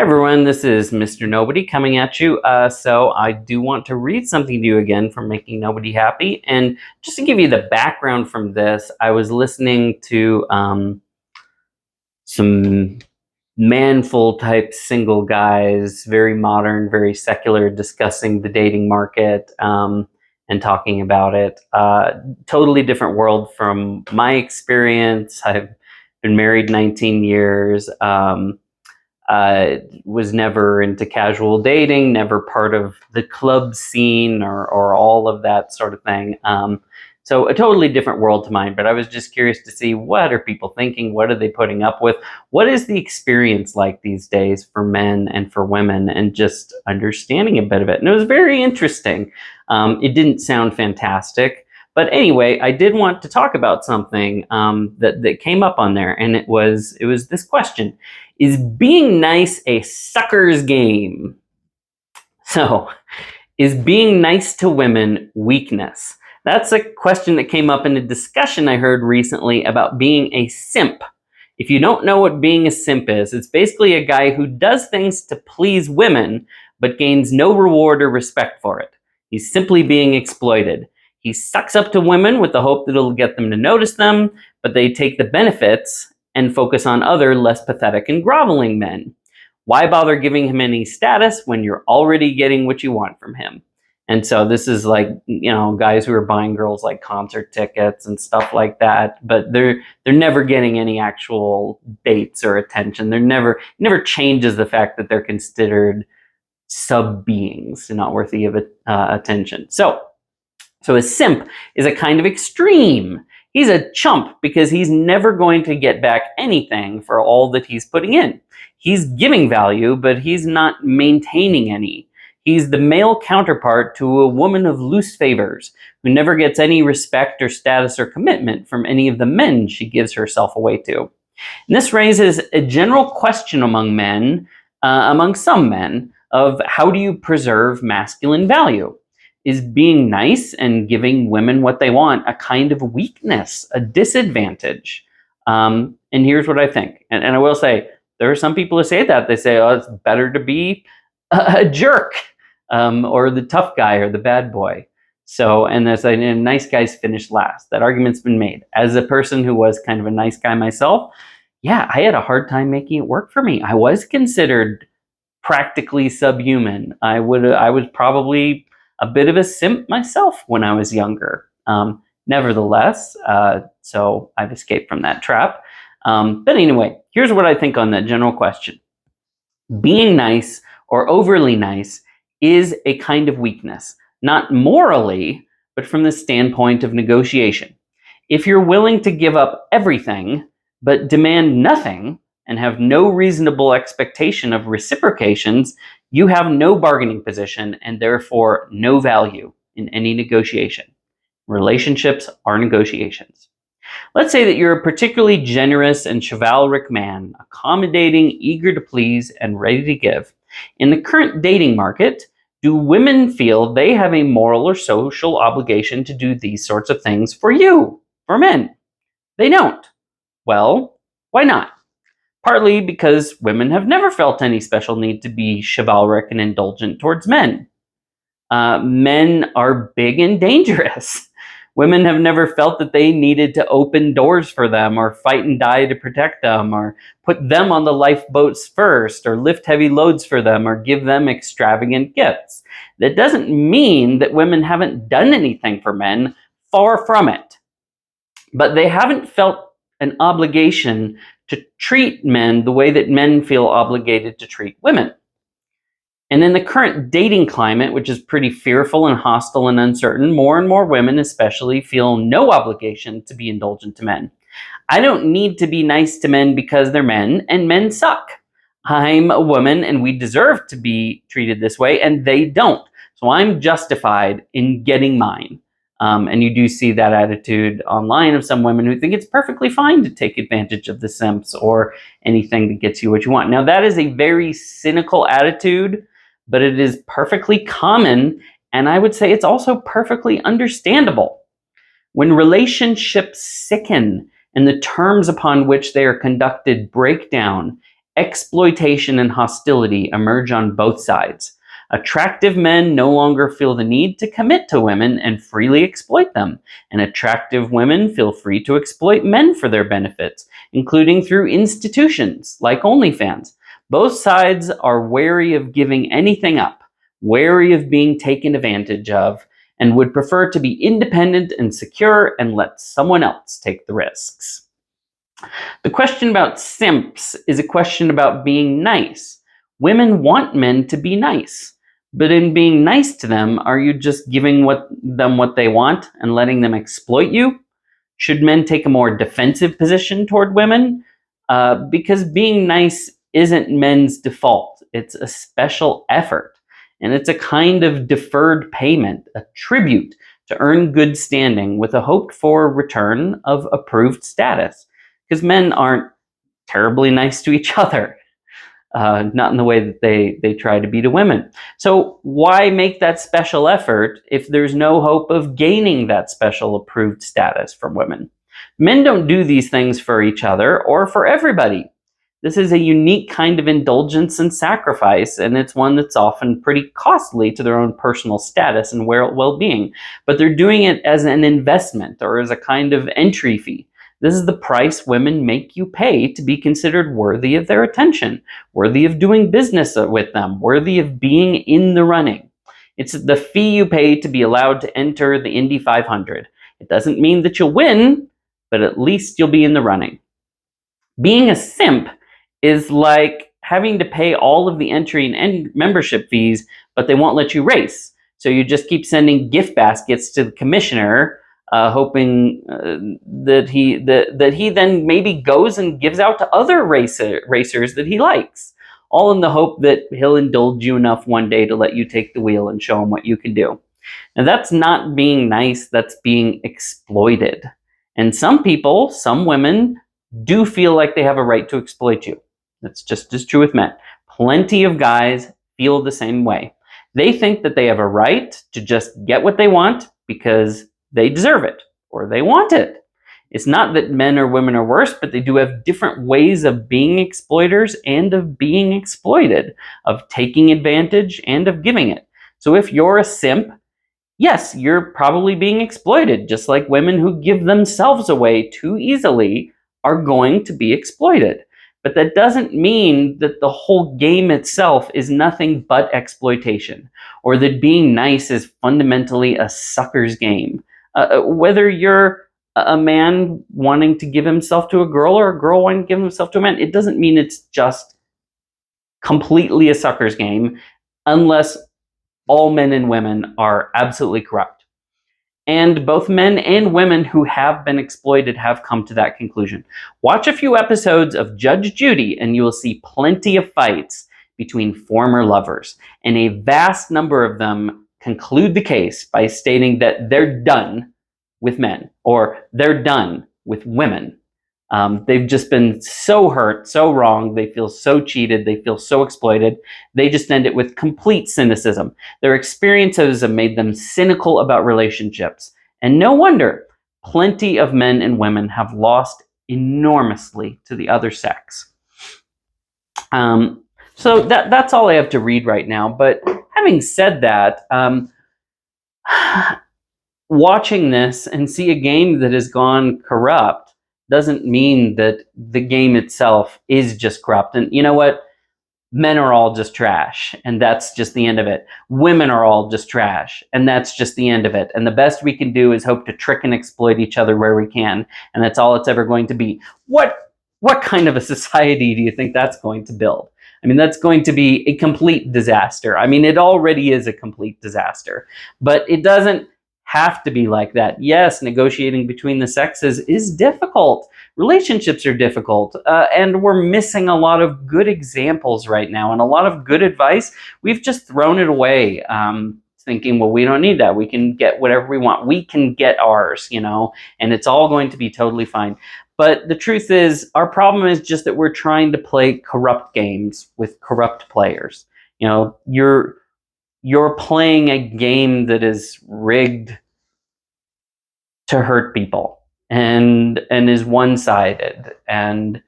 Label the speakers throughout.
Speaker 1: Hi everyone, this is Mr. Nobody coming at you. So I do want to read something to you again from Making Nobody Happy. And just to give you the background from this, I was listening to some manful type single guys, very modern, very secular, discussing the dating market and talking about it. Totally different world from my experience. I've been married 19 years. Was never into casual dating, never part of the club scene or all of that sort of thing. So a totally different world to mine, but I was just curious to see, what are people thinking? What are they putting up with? What is the experience like these days for men and for women, and just understanding a bit of it. And it was very interesting. It didn't sound fantastic, but anyway, I did want to talk about something that came up on there, and it was this question: is being nice a sucker's game? So, is being nice to women weakness? That's a question that came up in a discussion I heard recently about being a simp. If you don't know what being a simp is, it's basically a guy who does things to please women but gains no reward or respect for it. He's simply being exploited. He sucks up to women with the hope that it'll get them to notice them, but they take the benefits and focus on other, less pathetic and groveling men. Why bother giving him any status when you're already getting what you want from him? And so this is like, guys who are buying girls like concert tickets and stuff like that, but they're never getting any actual dates or attention. Never changes the fact that they're considered sub beings, not worthy of attention. So a simp is a kind of extreme. He's a chump because he's never going to get back anything for all that he's putting in. He's giving value, but he's not maintaining any. He's the male counterpart to a woman of loose favors who never gets any respect or status or commitment from any of the men she gives herself away to. And this raises a general question among men, among some men, of how do you preserve masculine value? Is being nice and giving women what they want a kind of weakness, a disadvantage? And here's what I think. And I will say, there are some people who say that. They say, oh, it's better to be a jerk, or the tough guy or the bad boy. So, and there's nice guys finish last. That argument's been made. As a person who was kind of a nice guy myself, yeah, I had a hard time making it work for me. I was considered practically subhuman. I was probably a bit of a simp myself when I was younger. Nevertheless, so I've escaped from that trap. But anyway, here's what I think on that general question. Being nice or overly nice is a kind of weakness, not morally, but from the standpoint of negotiation. If you're willing to give up everything, but demand nothing, and have no reasonable expectation of reciprocations, you have no bargaining position and therefore no value in any negotiation. Relationships are negotiations. Let's say that you're a particularly generous and chivalric man, accommodating, eager to please, and ready to give. In the current dating market, do women feel they have a moral or social obligation to do these sorts of things for you, for men? They don't. Well, why not? Partly because women have never felt any special need to be chivalric and indulgent towards men. Men are big and dangerous. Women have never felt that they needed to open doors for them or fight and die to protect them or put them on the lifeboats first or lift heavy loads for them or give them extravagant gifts. That doesn't mean that women haven't done anything for men. Far from it. But they haven't felt an obligation to treat men the way that men feel obligated to treat women. And in the current dating climate, which is pretty fearful and hostile and uncertain, more and more women especially feel no obligation to be indulgent to men. I don't need to be nice to men because they're men, and men suck. I'm a woman, and we deserve to be treated this way, and they don't. So I'm justified in getting mine. And you do see that attitude online of some women who think it's perfectly fine to take advantage of the simps or anything that gets you what you want. Now, that is a very cynical attitude, but it is perfectly common, and I would say it's also perfectly understandable. When relationships sicken and the terms upon which they are conducted break down, exploitation and hostility emerge on both sides. Attractive men no longer feel the need to commit to women and freely exploit them, and attractive women feel free to exploit men for their benefits, including through institutions like OnlyFans. Both sides are wary of giving anything up, wary of being taken advantage of, and would prefer to be independent and secure and let someone else take the risks. The question about simps is a question about being nice. Women want men to be nice, but in being nice to them, are you just giving them what they want and letting them exploit you? Should men take a more defensive position toward women? Because being nice isn't men's default, it's a special effort. And it's a kind of deferred payment, a tribute to earn good standing with a hoped for return of approved status. Because men aren't terribly nice to each other, not in the way that they try to be to women. So why make that special effort if there's no hope of gaining that special approved status from women? Men don't do these things for each other or for everybody. This is a unique kind of indulgence and sacrifice, and it's one that's often pretty costly to their own personal status and well-being. But they're doing it as an investment or as a kind of entry fee. This is the price women make you pay to be considered worthy of their attention, worthy of doing business with them, worthy of being in the running. It's the fee you pay to be allowed to enter the Indy 500. It doesn't mean that you'll win, but at least you'll be in the running. Being a simp is like having to pay all of the entry and membership fees, but they won't let you race. So you just keep sending gift baskets to the commissioner, hoping that he then maybe goes and gives out to other racers that he likes, all in the hope that he'll indulge you enough one day to let you take the wheel and show him what you can do. And that's not being nice, that's being exploited. And some people, some women, do feel like they have a right to exploit you. That's just as true with men. Plenty of guys feel the same way. They think that they have a right to just get what they want because they deserve it or they want it. It's not that men or women are worse, but they do have different ways of being exploiters and of being exploited, of taking advantage and of giving it. So if you're a simp, yes, you're probably being exploited, just like women who give themselves away too easily are going to be exploited. But that doesn't mean that the whole game itself is nothing but exploitation, or that being nice is fundamentally a sucker's game. Whether you're a man wanting to give himself to a girl or a girl wanting to give himself to a man, it doesn't mean it's just completely a sucker's game, unless all men and women are absolutely corrupt. And both men and women who have been exploited have come to that conclusion. Watch a few episodes of Judge Judy and you will see plenty of fights between former lovers. And a vast number of them conclude the case by stating that they're done with men or they're done with women. They've just been so hurt, so wrong. They feel so cheated. They feel so exploited. They just end it with complete cynicism. Their experiences have made them cynical about relationships. And no wonder plenty of men and women have lost enormously to the other sex. So that's all I have to read right now. But having said that, watching this and see a game that has gone corrupt doesn't mean that the game itself is just corrupt. And you know what? Men are all just trash, and that's just the end of it. Women are all just trash, and that's just the end of it. And the best we can do is hope to trick and exploit each other where we can, and that's all it's ever going to be. What kind of a society do you think that's going to build? I mean, that's going to be a complete disaster. I mean, it already is a complete disaster, but it doesn't have to be like that. Yes, negotiating between the sexes is difficult. Relationships are difficult, and we're missing a lot of good examples right now and a lot of good advice. We've just thrown it away, thinking, well, we don't need that. We can get whatever we want. We can get ours, and it's all going to be totally fine. But the truth is, our problem is just that we're trying to play corrupt games with corrupt players. You're playing a game that is rigged to hurt people and is one-sided, and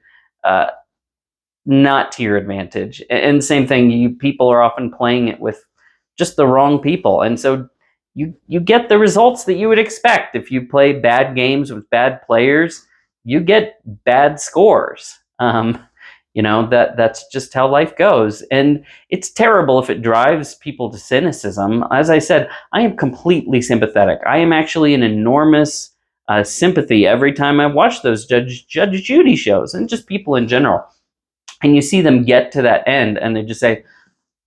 Speaker 1: not to your advantage. And same thing, people are often playing it with just the wrong people, and so you get the results that you would expect. If you play bad games with bad players, you get bad scores. That's just how life goes, and it's terrible if it drives people to cynicism. As I said, I am completely sympathetic. I am actually an enormous sympathy every time I watch those Judge Judy shows, and just people in general. And you see them get to that end, and they just say,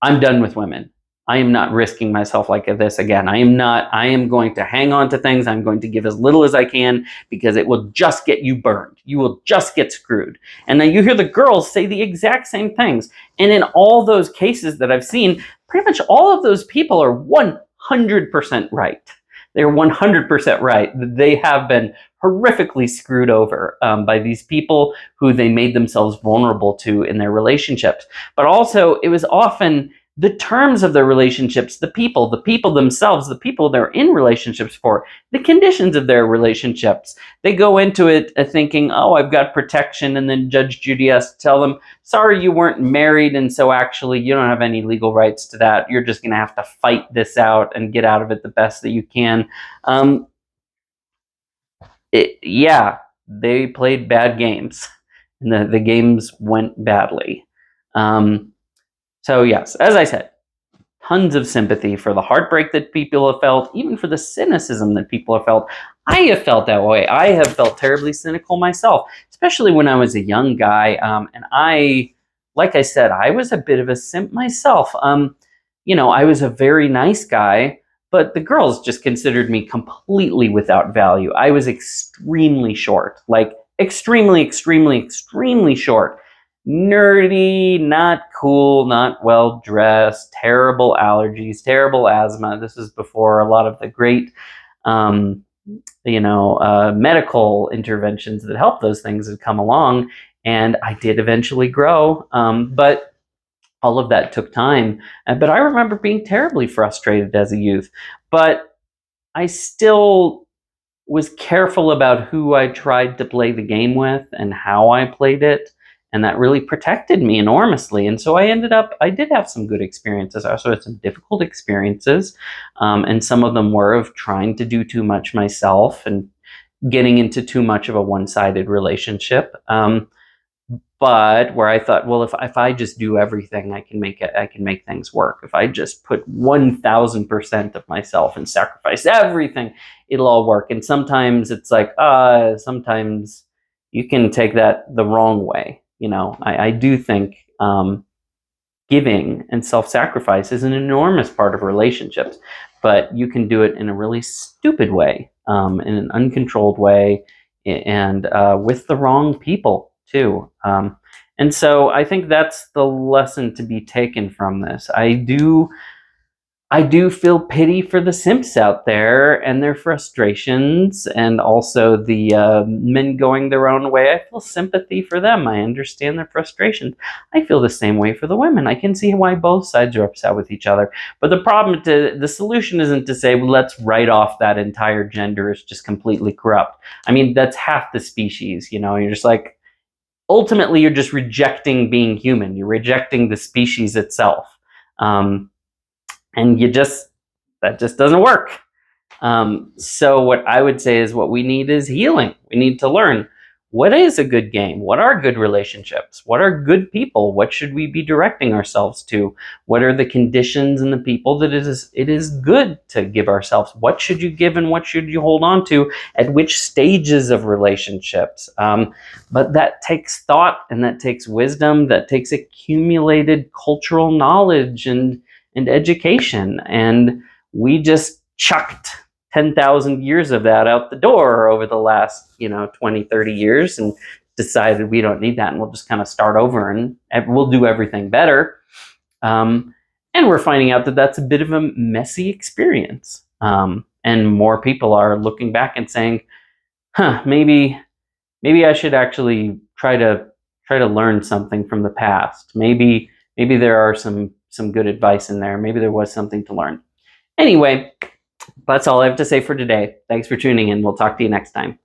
Speaker 1: I'm done with women. I am not risking myself like this again. I am going to hang on to things. I'm going to give as little as I can because it will just get you burned. You will just get screwed. And then you hear the girls say the exact same things. And in all those cases that I've seen, pretty much all of those people are 100% right. They're 100% right. They have been horrifically screwed over by these people who they made themselves vulnerable to in their relationships. But also, it was often the terms of their relationships, the people themselves, the people they're in relationships for, the conditions of their relationships. They go into it thinking, oh, I've got protection, and then Judge Judy has to tell them, sorry, you weren't married, and so actually you don't have any legal rights to that. You're just going to have to fight this out and get out of it the best that you can. Yeah, they played bad games, and the games went badly. So yes, as I said, tons of sympathy for the heartbreak that people have felt, even for the cynicism that people have felt. I have felt that way. I have felt terribly cynical myself, especially when I was a young guy. And like I said, I was a bit of a simp myself. I was a very nice guy, but the girls just considered me completely without value. I was extremely short, like extremely, extremely, extremely short. Nerdy, not cool, not well dressed, terrible allergies, terrible asthma. This is before a lot of the great, medical interventions that help those things had come along. And I did eventually grow, but all of that took time. But I remember being terribly frustrated as a youth. But I still was careful about who I tried to play the game with and how I played it. And that really protected me enormously. And so I did have some good experiences. I also had some difficult experiences. And some of them were of trying to do too much myself and getting into too much of a one-sided relationship. But where I thought, well, if I just do everything, I can make things work. If I just put 1,000% of myself and sacrifice everything, it'll all work. And sometimes it's like, sometimes you can take that the wrong way. I do think giving and self-sacrifice is an enormous part of relationships, but you can do it in a really stupid way, in an uncontrolled way, and with the wrong people too. And so I think that's the lesson to be taken from this. I do feel pity for the simps out there and their frustrations, and also the men going their own way. I feel sympathy for them. I understand their frustrations. I feel the same way for the women. I can see why both sides are upset with each other. But the solution isn't to say, well, let's write off that entire gender as just completely corrupt. I mean, that's half the species. You're just like, ultimately, you're just rejecting being human. You're rejecting the species itself. And that just doesn't work. So what I would say is what we need is healing. We need to learn, what is a good game? What are good relationships? What are good people? What should we be directing ourselves to? What are the conditions and the people that it is good to give ourselves? What should you give and what should you hold on to at which stages of relationships? But that takes thought, and that takes wisdom, that takes accumulated cultural knowledge and education. And we just chucked 10,000 years of that out the door over the last 20, 30 years, and decided we don't need that, and we'll just kind of start over and we'll do everything better. And we're finding out that that's a bit of a messy experience. And more people are looking back and saying, maybe I should actually try to learn something from the past. Maybe there are some good advice in there. Maybe there was something to learn. Anyway, that's all I have to say for today. Thanks for tuning in. We'll talk to you next time.